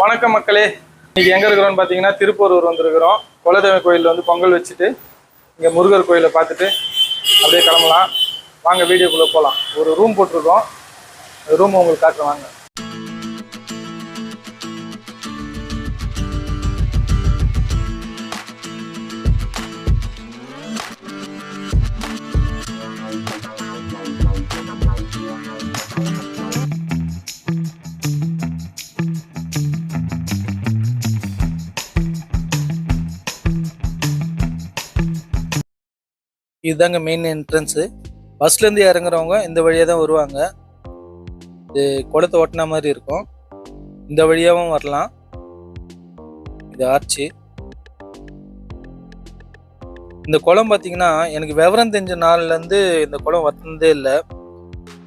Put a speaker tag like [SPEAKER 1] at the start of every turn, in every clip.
[SPEAKER 1] வணக்கம் மக்களே, இன்னைக்கு எங்க இருக்கிறோம்னு பார்த்தீங்கன்னா திருப்பூர் வந்திருக்கிறோம். குலதெய்வ கோயில் வந்து பொங்கல் வச்சுட்டு இங்கே முருகர் கோயிலை பார்த்துட்டு அப்படியே கிளம்பலாம். வாங்க வீடியோக்குள்ளே போகலாம். ஒரு ரூம் போட்டிருக்கோம், ரூம் உங்களுக்கு காட்டுறேன் வாங்க. இதுதாங்க மெயின் என்ட்ரன்ஸு. பஸ்லேருந்து இறங்குறவங்க இந்த வழியாக தான் வருவாங்க. இது குளத்தை ஒட்டின மாதிரி இருக்கும். இந்த வழியாகவும் வரலாம். இது ஆர்ச்சி. இந்த குளம் பார்த்தீங்கன்னா எனக்கு விவரம் தெரிஞ்ச நாள்லேருந்து இந்த குளம் வந்ததே இல்லை.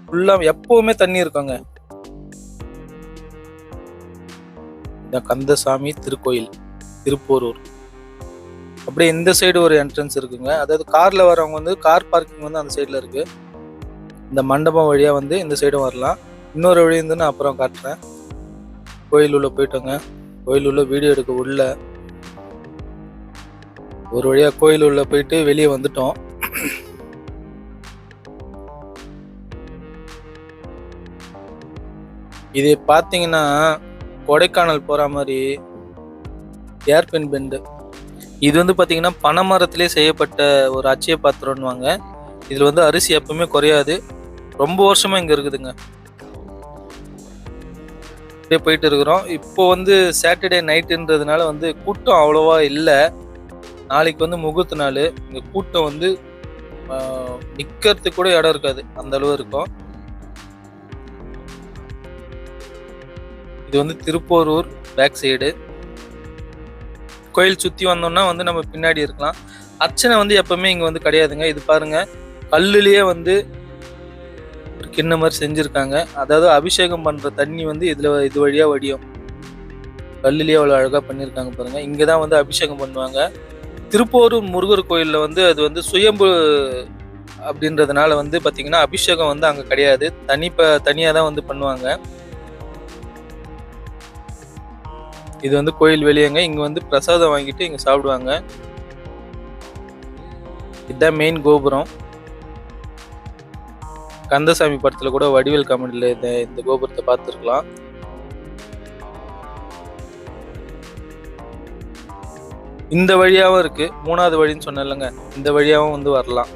[SPEAKER 1] ஃபுல்லாக எப்போவுமே தண்ணி இருக்குங்க. இந்த கந்தசாமி திருக்கோயில் திருப்போரூர். அப்படியே இந்த சைடு ஒரு என்ட்ரன்ஸ் இருக்குங்க. அதாவது கார்ல வரவங்க வந்து கார் பார்க்கிங் வந்து அந்த சைட்ல இருக்கு. இந்த மண்டபம் வழியா வந்து இந்த சைடும் வரலாம். இன்னொரு வழி இருந்து நான் அப்புறம் காட்டுறேன். கோயில் உள்ள போயிட்டோங்க. கோயில் உள்ள வீடியோ எடுக்க உள்ள ஒரு வழியா கோயில் உள்ள போயிட்டு வெளியே வந்துட்டோம். இது பார்த்தீங்கன்னா கொடைக்கானல் போற மாதிரி ஏர்பின் பெண்டு. இது வந்து பார்த்தீங்கன்னா பனைமரத்திலே செய்யப்பட்ட ஒரு அச்சய பாத்திரம்னுவாங்க. இதில் வந்து அரிசி எப்பவுமே குறையாது. ரொம்ப வருஷமா இங்கே இருக்குதுங்க. அப்படியே போயிட்டு இருக்கிறோம். இப்போ வந்து சாட்டர்டே நைட்டுன்றதுனால வந்து கூட்டம் அவ்வளோவா இல்லை. நாளைக்கு வந்து முகூர்த்த நாள். இங்கே கூட்டம் வந்து நிற்கிறதுக்கு கூட இடம் இருக்காது, அந்த அளவு இருக்கும். இது வந்து திருப்போரூர் பேக் சைடு. கோயில் சுற்றி வந்தோம்னா வந்து நம்ம பின்னாடி இருக்கலாம். அர்ச்சனை வந்து எப்பவுமே இங்கே வந்து கிடையாதுங்க. இது பாருங்க, கல்லுலேயே வந்து ஒரு கிண்ண மாதிரி செஞ்சுருக்காங்க. அதாவது அபிஷேகம் பண்ணுற தண்ணி வந்து இது வழியாக வடியும். கல்லுலேயே அவ்வளோ அழகாக பண்ணியிருக்காங்க பாருங்க. இங்கே தான் வந்து அபிஷேகம் பண்ணுவாங்க. திருப்போரூர் முருகர் கோயிலில் வந்து அது வந்து சுயம்பு அப்படின்றதுனால வந்து பார்த்திங்கன்னா அபிஷேகம் வந்து அங்கே கிடையாது. தனியாக தான் வந்து பண்ணுவாங்க. இது வந்து கோயில் வெளியேங்க. இங்க வந்து பிரசாதம் வாங்கிட்டு இங்க சாப்பிடுவாங்க. இதுதான் மெயின் கோபுரம். கந்தசாமி படத்துல கூட வடிவேல் காமெடியில இந்த கோபுரத்தை பார்த்துருக்கலாம். இந்த வழியாவும் இருக்கு. மூணாவது வழின்னு சொன்னேன்லங்க, இந்த வழியாவும் வந்து வரலாம்.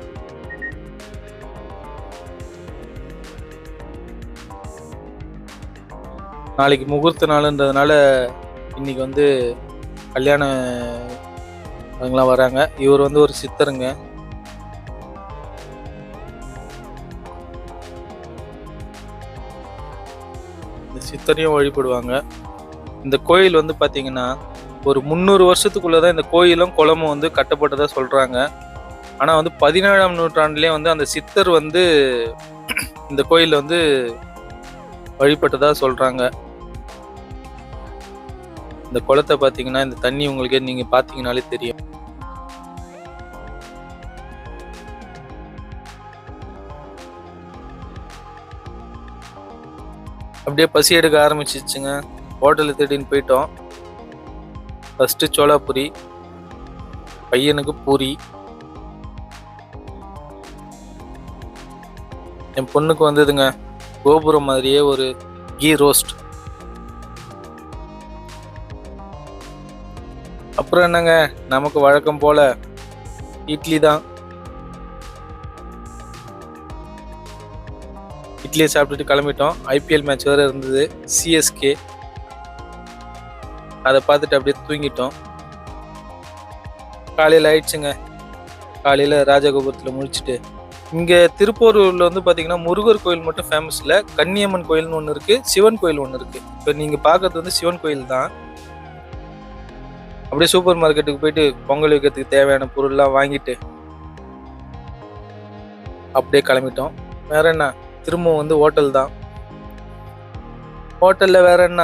[SPEAKER 1] நாளைக்கு முகூர்த்த நாளுன்றதுனால இன்னைக்கு வந்து கல்யாணம் வராங்க. இவர் வந்து ஒரு சித்தருங்க. இந்த சித்தரையும் வழிபடுவாங்க. இந்த கோயில் வந்து பாத்தீங்கன்னா ஒரு 300 வருஷத்துக்குள்ளதான் இந்த கோயிலும் குளமும் வந்து கட்டப்பட்டதா சொல்றாங்க. ஆனா வந்து 17ஆம் நூற்றாண்டுலயே வந்து அந்த சித்தர் வந்து இந்த கோயில வந்து வழிபட்டதா சொல்றாங்க. இந்த குளத்தை பார்த்தீங்கன்னா இந்த தண்ணி உங்களுக்கு நீங்க பார்த்தீங்கன்னாலே தெரியும். அப்படியே பசி எடுக்க ஆரம்பிச்சிச்சுங்க. ஹோட்டலு தேடின்னு போயிட்டோம். ஃபர்ஸ்ட் சோளாபூரி, பையனுக்கு பூரி, என் பொண்ணுக்கு வந்ததுங்க கோபுரம் மாதிரியே ஒரு கீ ரோஸ்ட். அப்புறம் என்னங்க, நமக்கு வழக்கம் போல இட்லி தான். இட்லியை சாப்பிட்டுட்டு கிளம்பிட்டோம். ஐபிஎல் மேட்ச் வேறு இருந்தது, சிஎஸ்கே. அதை பார்த்துட்டு அப்படியே தூங்கிட்டோம். காலையில் ஆயிடுச்சுங்க. காலையில் ராஜகோபுரத்தில் முடிச்சுட்டு இங்கே திருப்போரூரில் வந்து பார்த்தீங்கன்னா முருகர் கோயில் மட்டும் ஃபேமஸ் இல்லை, கன்னியம்மன் கோயில்னு ஒன்று இருக்குது, சிவன் கோயில் ஒன்று இருக்குது. இப்போ நீங்கள் பார்க்கறது வந்து சிவன் கோயில் தான். அப்படியே சூப்பர் மார்க்கெட்டுக்கு போயிட்டு பொங்கல் வைக்கிறதுக்கு தேவையான பொருள்லாம் வாங்கிட்டு அப்படியே கிளம்பிட்டோம். வேற என்ன, திரும்பவும் வந்து ஹோட்டல் தான். ஹோட்டல்ல வேற என்ன,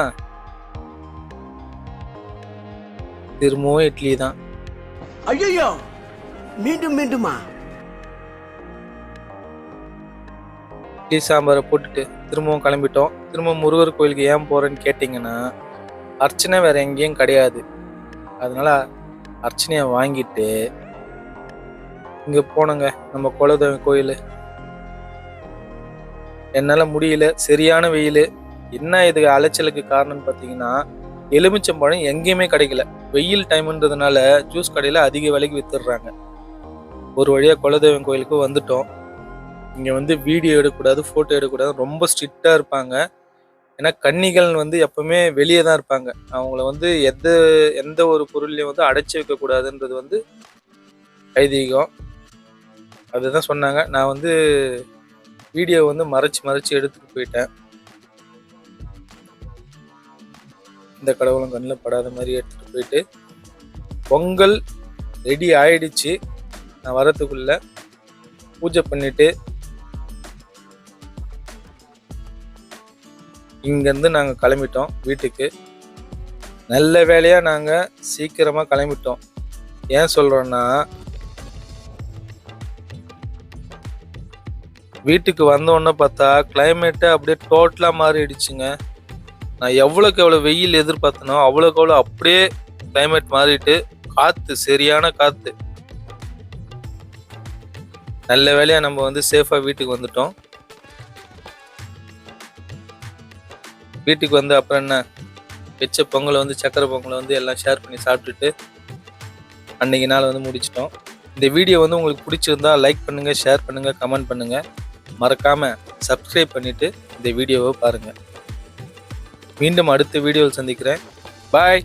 [SPEAKER 1] திரும்பவும் இட்லி தான்.
[SPEAKER 2] ஐயோ, மீண்டும் மீண்டுமா?
[SPEAKER 1] இட்லி சாம்பாரை போட்டுட்டு திரும்பவும் கிளம்பிட்டோம். திரும்ப முருகர் கோயிலுக்கு ஏன் போறேன்னு கேட்டிங்கன்னா, அர்ச்சனை வேற எங்கேயும் கிடையாது. அதனால அர்ச்சனையை வாங்கிட்டு இங்க போனோங்க, நம்ம குலதெய்வம் கோயில். என்னால முடியல, சரியான வெயில். என்ன இது அலைச்சலுக்கு காரணம்னு பார்த்தீங்கன்னா, எலுமிச்சம்பழம் எங்கேயுமே கிடைக்கல. வெயில் டைம்ன்றதுனால ஜூஸ் கடையில் அதிக விலைக்கு வித்துடுறாங்க. ஒரு வழியாக குலதெய்வம் கோயிலுக்கு வந்துட்டோம். இங்கே வந்து வீடியோ எடுக்கக்கூடாது, ஃபோட்டோ எடுக்கக்கூடாது, ரொம்ப ஸ்ட்ரிக்டாக இருப்பாங்க. ஏன்னா கன்னிகள் வந்து எப்பவுமே வெளியே தான் இருப்பாங்க. அவங்கள வந்து எந்த ஒரு பொருள்லையும் வந்து அடைச்சி வைக்கக்கூடாதுன்றது வந்து ஐதீகம். அதுதான் சொன்னாங்க. நான் வந்து வீடியோ வந்து மறைச்சு எடுத்துட்டு போயிட்டேன். இந்த கடவுளும் கண்ணில் படாத மாதிரி எடுத்துட்டு போயிட்டு பொங்கல் ரெடி ஆயிடுச்சு. நான் வரத்துக்குள்ள பூஜை பண்ணிட்டு இங்கேருந்து நாங்கள் கிளம்பிட்டோம் வீட்டுக்கு. நல்ல வேலையாக நாங்கள் சீக்கிரமாக கிளம்பிட்டோம். ஏன் சொல்கிறோன்னா, வீட்டுக்கு வந்தோடனே பார்த்தா கிளைமேட்டு அப்படியே டோட்டலாக மாறிடுச்சுங்க. நான் எவ்வளோக்கு எவ்வளோ வெயில் எதிர்பார்த்தனோ அவ்வளோக்கு அவ்வளோ அப்படியே கிளைமேட் மாறிட்டு, காற்று சரியான காற்று. நல்ல வேலையாக நம்ம வந்து சேஃபாக வீட்டுக்கு வந்துட்டோம். வீட்டுக்கு வந்து அப்புறம் என்ன, வச்ச பொங்கலை வந்து சக்கரை பொங்கலை வந்து எல்லாம் ஷேர் பண்ணி சாப்பிட்டுட்டு அன்றைக்கி நாள் வந்து முடிச்சிட்டோம். இந்த வீடியோ வந்து உங்களுக்கு பிடிச்சிருந்தா லைக் பண்ணுங்கள், ஷேர் பண்ணுங்கள், கமெண்ட் பண்ணுங்கள். மறக்காமல் சப்ஸ்கிரைப் பண்ணிவிட்டு இந்த வீடியோவை பாருங்கள். மீண்டும் அடுத்த வீடியோவில் சந்திக்கிறேன். பாய்.